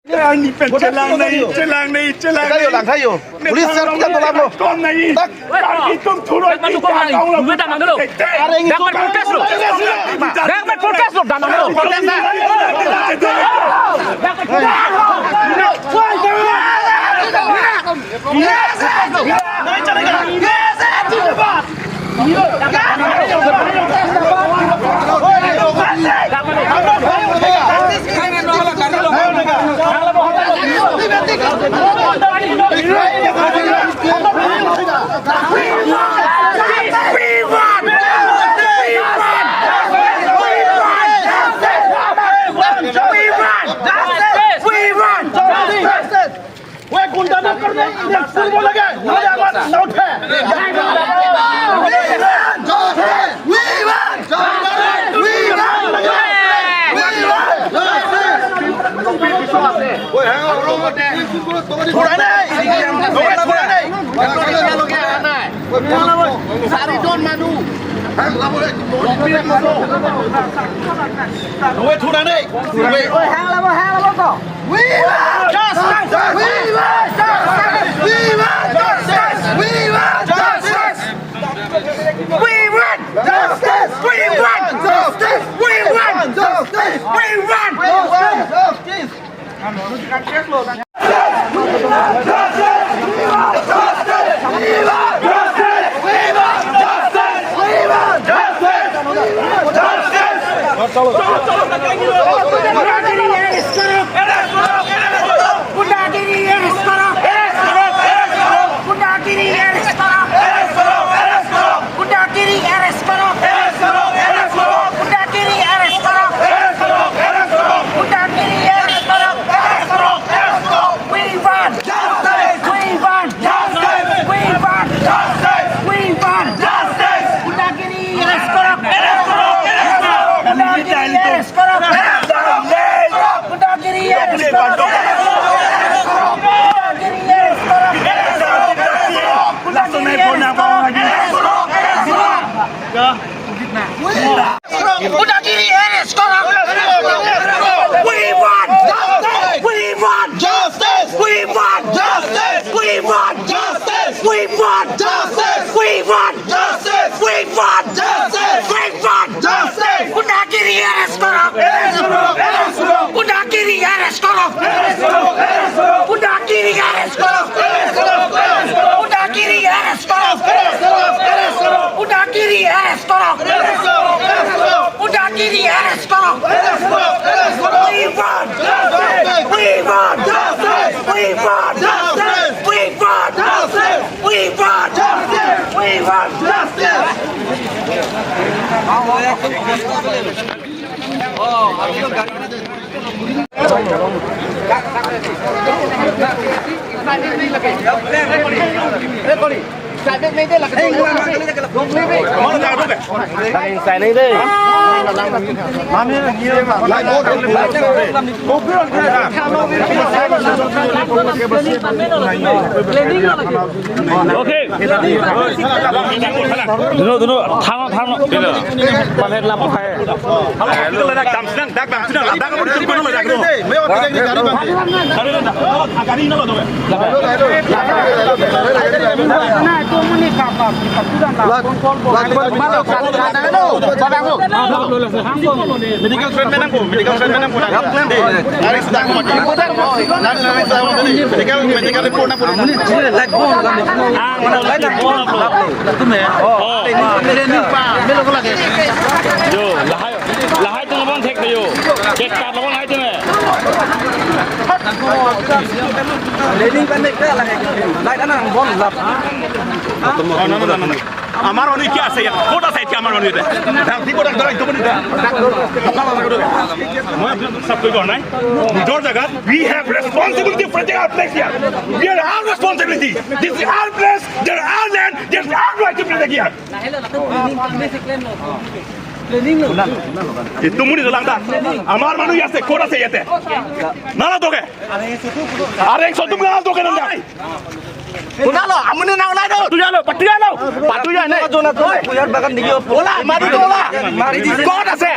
Celang naik. Lang tayo. Pulis sir, kita tolak lo. Kom naik. Itu turun. Dapat podcast lo. Dapat podcast lo. Dapat podcast lo. Amar oni क्या सही है? Kota side क्या अमर oni है? धाम कोटा दराई तो बनी था। मैं सब कोई करना है। जोर जगह we have responsibility for our place here. We are our responsibility. This is our place. There are our land. There is our right to play here. Itu muni dolang dah. Amar manu ya se koda se yete. Nala doge. Areng sotum nala doge nanda. Kunalo, amune na ulai do. Patu ya ne. Jona to puyar bagan digi. Ola, mari do ola. Kon ase.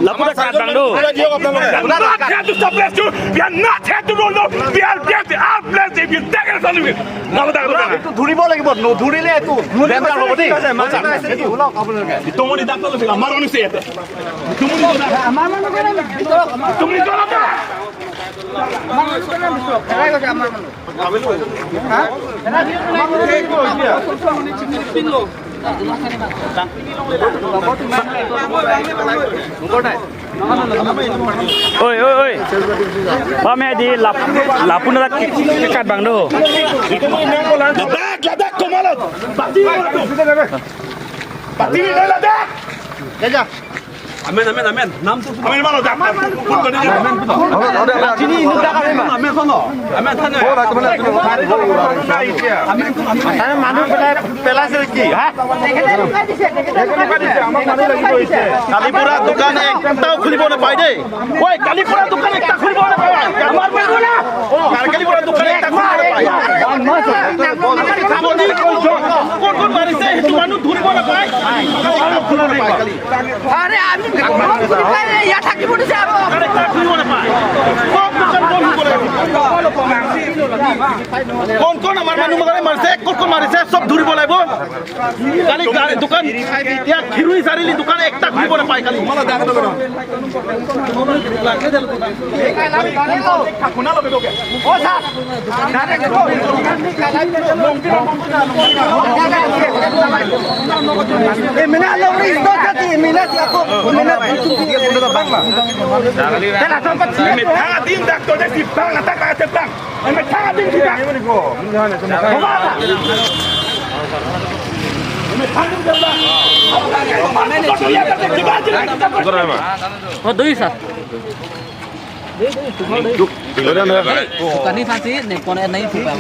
Lapuda kat bang do. We are not here to suppress you. We are not here to rule you. We are here to our place if you take it from you. To dhuribo lagibo. No dhurile tu. Bemar hobo di. Tomoni dakta lo amar onu se ete. Tomoni to la. Oi. Pamai di lapuna kat bang do. Ladak komalat. Pati ladak. Jaja. Amen. Nam tu. Amen malo dak. Pun ko ni. Sini induk dak amen. Amen sono. Amen thane. Oh, rak mana. Amen. Ana manu pela se ki, ha? Kalipura dukan ekta khulibo na pai de. Oi, Kalipura dukan ekta khulibo na pai. Amar mai bola. Oh, Kalipura dukan ekta khulibo na pai. Kon mari se hitu manu dhuribo na pai. Are ami ya thaki bodi se abo. Ekta khulibo na pai. Kok dukan kon bole. Kon amar manu magare marse kon mari se sob dhuribo laibo. Kali dukan ya Khironi sarili dukan ekta khulibo na pai kali. Mala dak do bero. Kunalo bedo ke? O sa. Mina lo risto kati mina ti ako mina putu ti ko da bang ma. Tela sompat si me tanga din dak to de si bang atak atak bang. Me tanga din ti dak. Oh, doi sah. Tukani fasi ne kone nahi thupa.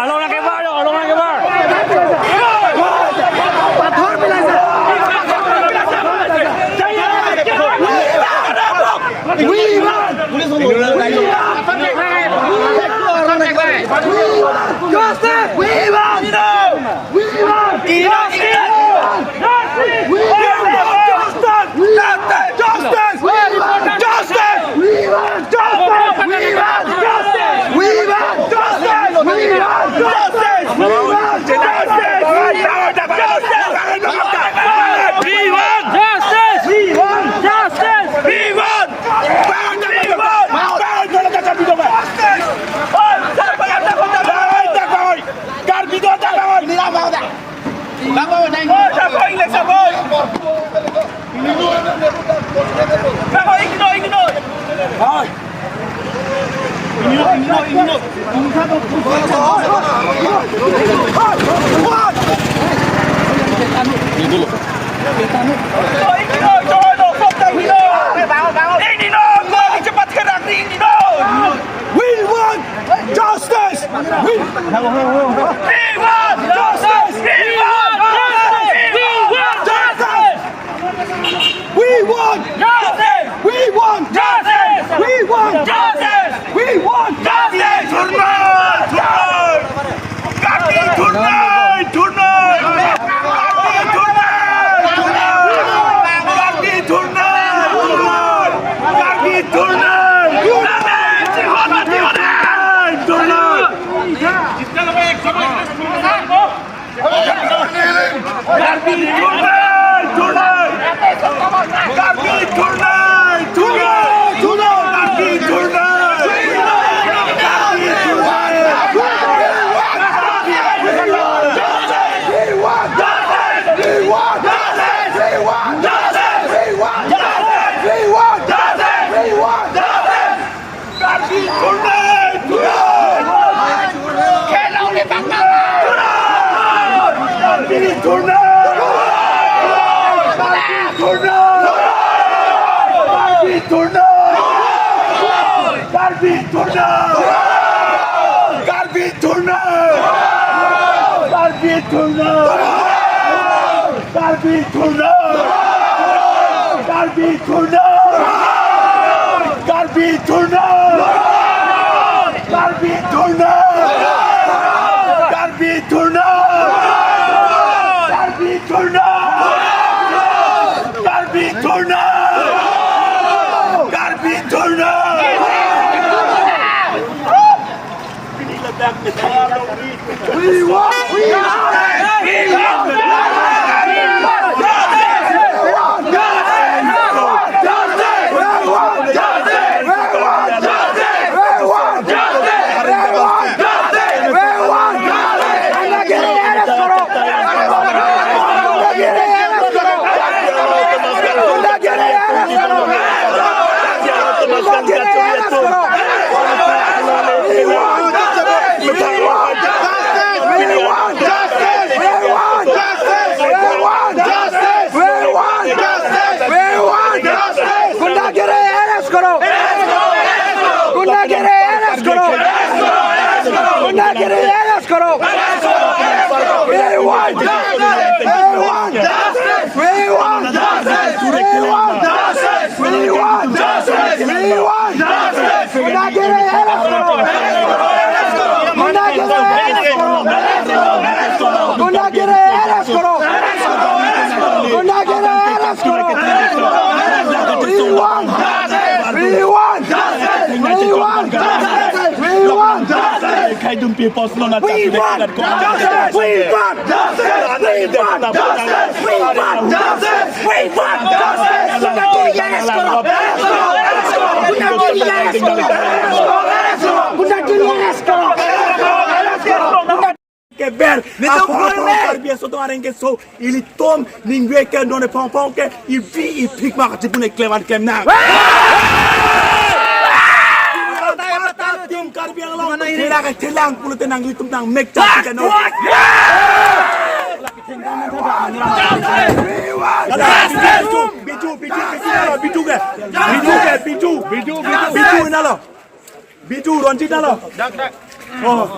Alo na ke bar. Pathor mila sa. Justice! We want! We want! Garbi Turna! Ele toma ninguém que não é pão que e vi e pick marca tipo nem clevan que não. Tim karbiang long tela ka telang puluh tenang itu tentang make up kan. Biju nalo. Biju ronci nalo. Oh.